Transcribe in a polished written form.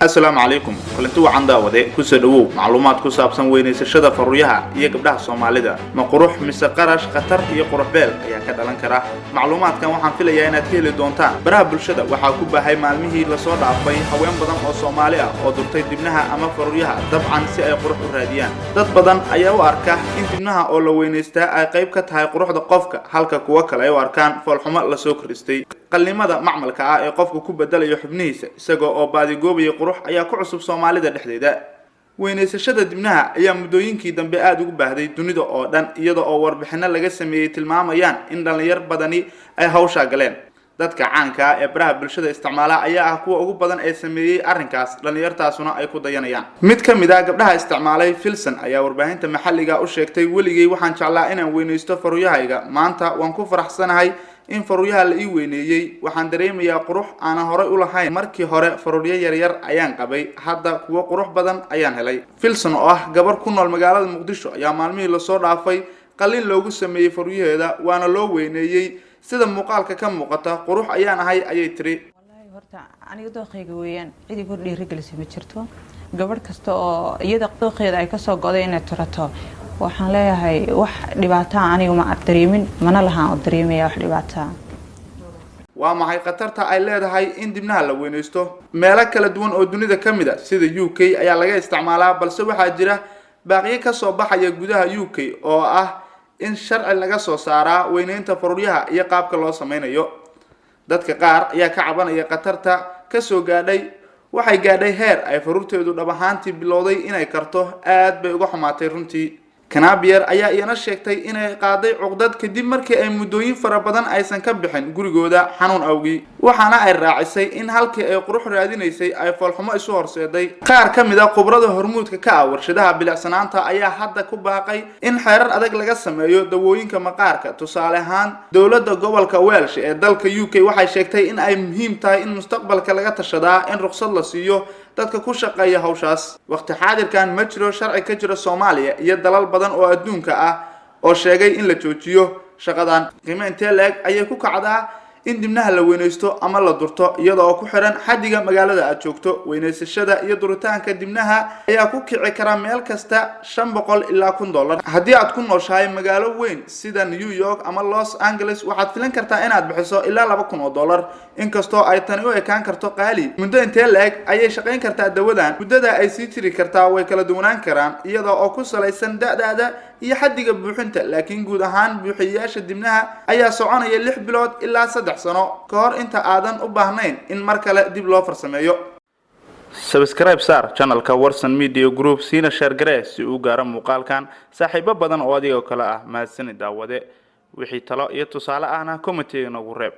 السلام عليكم kulanti wacan daawade ku soo dhawow macluumaad ku saabsan weynaysashada faruuryaha iyo gabdhaha Soomaalida ma qurux mise qarash khatar iyo qurux beel ayaa ka dhalan kara macluumaadkan waxaan filayaa inaad ka heli doontaan baraha bulshada waxa ku baahay maalmihii la soo dhaafay haween badan oo Soomaali ah oo durtay dibnaha ama faruuryaha dabcan si ay qurux u raadiyaan dad badan ayaa u arka in dibnaha oo la weynaystaa ay qayb ka tahay quruxda qofka halka kuwa kale ay u arkaan foolxumo la soo koristay qallimada macmalka ah ee qofku ku bedelayo xubnihiisa isagoo oo baadi goobay qurux ayaa ku cusub Soomaalida dhexdeeda weynaysashada dibnaha ayaa muddooyinkii dambe aad ugu baahday dunida oo dhan iyadoo oo warbixino laga sameeyay tilmaamayaan in dhalinyar badani ay hawsha galeen dadka caanka ah ee baraha bulshada isticmaala ayaa ah kuwa ugu badan ee sameeyay arrinkaas dhalinyartaasuna ay ku dayanayaan mid ka mid ah gabdhaha isticmaalay Filson ayaa warbaahinta maxalliga u sheegtay weligay waxaan jeclaa inaan weynaysto faruuryahayga maanta waan ku faraxsanahay in faruuryaha la ii weyneeyay waxaan dareemayaa qurux aan hore u lahayn markii hore faruuryo yar ayaan qabay hadda kuwa qurux badan ayaan helay Filson oo ah gabar ku nool magaalada Muqdisho ayaa maalmihii la soo dhaafay qalin loogu sameeyay faruuryaheeda waana loo weyneeyay sida muuqaalka ka muuqata qurux ayaan ahay ayay tiri wallahi horta aniga dooqeyga weeyaan cidi ku dhiirigelisay ma jirto gabar kasta oo iyada dooqeeda ay ka soo goday inay tirato waxaan leeyahay wax dhibaato aniga ma dareemin mana laha oo dareemaya wax dhibaato waa maxay khatarta ay leedahay in dibnaha la weynaysto meelo kala duwan oo dunida kamid ah sida UK ayaa laga isticmaalaa balse waxaa jira baaqiyo ka soo baxaya gudaha UK oo ah in sharci laga soo saaraa weynaynta faruuryaha iyo qaabka loo sameeyo dadka qaar ayaa ka cabanaya khatarta ka soo gaadhay waxay gaadhay heer ay faruurteedu dhab ahaantii bilowday inay karto aad bay uga xumaatay runtii Kanabier ayaa iyana sheegtay inay qaaday cuqdad kadib markii ay muddooyin fara badan aysan ka bixin gurigooda xanuun awgi waxaana ay raacisay in halkii ay qurux raadinaysay ay foolxumo isu horseeday qaar ka mid ah khibrada hormuudka ka ah warshadaha bilicsanaanta ayaa hadda ku baaqay in xeerar adag laga sameeyo dawooyinka maqaarka tusaale ahaan dawladda gobolka Welsh ee dalka UK waxay sheegtay in ay muhiim tahay in mustaqbalka laga tashadaa in ruqsad la siiyo dadka ku shaqeeya hawshaas waqti xaadirkan ma jiro sharci ka jira Soomaaliya iyo dalal badan oo adduunka ah oo sheegay in la joojiyo shaqadan qiimo intee leeg ayay ku kacdaa in dibnaha la weynaysto ama la durto iyadoo ku xiran xadiga magaalada aad joogto weynaysashada iyo duritaanka dibnaha ayaa ku kici kara meel kasta 500 ilaa $1,000 haddii aad ku nooshahay magaalo weyn sida New York ama Los Angeles waxaad filan kartaa inaad bixiso ilaa $2,000 inkastoo ay tani u ekaan karto qaali muddo intee leeg ayay shaqayn kartaa dawadan muddada ay sii jiri kartaa way kala duwanaan karaan iyadoo oo ku salaysan da'daada iyo xadiga buuxinta laakiin guud ahaan buuxiyaasha dibnaha ayaa soconaya 6 bilood ilaa 3 sano ka hor inta aadan u baahnayn in mar kale dib loo farsameeyo subscribe sar channelka Warsan Media Group sina share garee si uu gaaro muuqaalkan saaxiibo badan oo adiga kala ah mahadsanid daawade wixii talo iyo tusaale ahna comment-iga nagu reeb